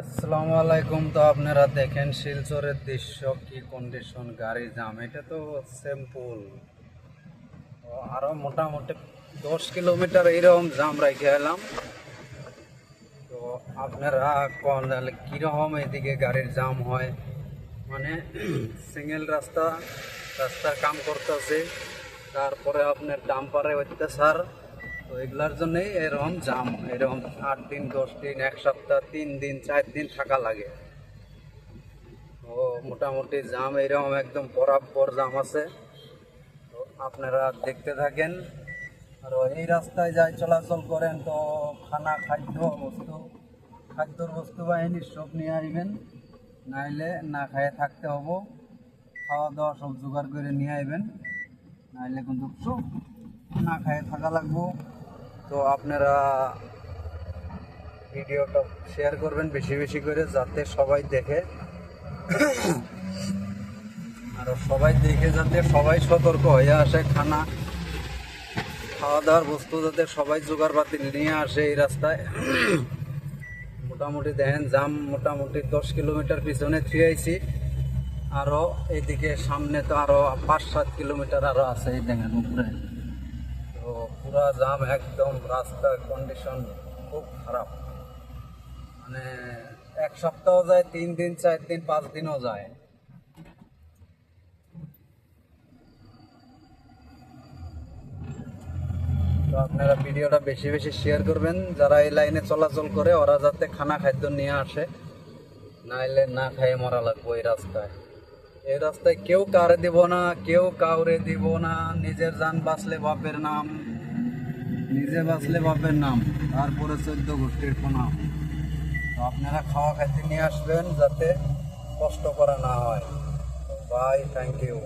আসসালামু আলাইকুম। তো আপনারা দেখেন শিলচরের দৃশ্য, কি কন্ডিশন, গাড়ি জাম। এটা তো সিম্পল, আরো মোটামুটি 10 কিলোমিটার এইরকম জাম রেখে এলাম। তো আপনারা কোন কিরকম এদিকে গাড়ির জাম হয়, মানে সিঙ্গেল রাস্তার কাম করতেছে, তারপরে আপনার ডাম্পারে অত্যাচার। তো এগুলার জন্যই এরকম জাম, এরকম 8 দিন 10 দিন 1 সপ্তাহ 3 দিন 4 দিন থাকা লাগে। তো মোটামুটি জাম এরকম একদম বরাবর জাম আছে। তো আপনারা দেখতে থাকেন। আর এই রাস্তায় যাই চলাচল করেন, তো খাদ্যর বস্তু বাহিনী সব নিয়ে আসবেন, নাইলে না খাইয়ে থাকতে হবো। খাওয়া দাওয়া সব জোগাড় করে নিয়ে আসবেন, নাইলে কিন্তু সব না খাইয়ে থাকা লাগবো। তো আপনারা ভিডিওটা শেয়ার করবেন বেশি বেশি করে, যাতে সবাই দেখে, আর সবাই দেখে যাতে সবাই সতর্ক হয়ে আসে। খাওয়া দাওয়ার বস্তু যাতে সবাই জোগাড় পাতি নিয়ে আসে এই রাস্তায়। মোটামুটি দেখেন জাম মোটামুটি 10 কিলোমিটার পিছনে থিয়েছি, আরও এইদিকে সামনে তো আরও 5-7 কিলোমিটার আরও আছে। এই দেখেন উপরে তো পুরা জাম, একদম রাস্তার কন্ডিশন খুব খারাপ। মানে 1 সপ্তাহ যায়, 3 দিন 4 দিন 5 দিনও যায়। তো আপনারা ভিডিওটা বেশি বেশি শেয়ার করবেন, যারা এই লাইনে চলাচল করে ওরা যাতে খাদ্য নিয়ে আসে, নাইলে না খাইয়ে মরা লাগবো এই রাস্তায় কেউ কারে দিব না, কেউ কাউরে দিব না। নিজের জান বাঁচলে বাপের নাম, নিজে বাঁচলে বাপের নাম, তারপরে 14 গোষ্ঠীর প্রণাম। তো আপনারা খাদ্য নিয়ে আসবেন, যাতে কষ্ট করা না হয়। Bye, thank you.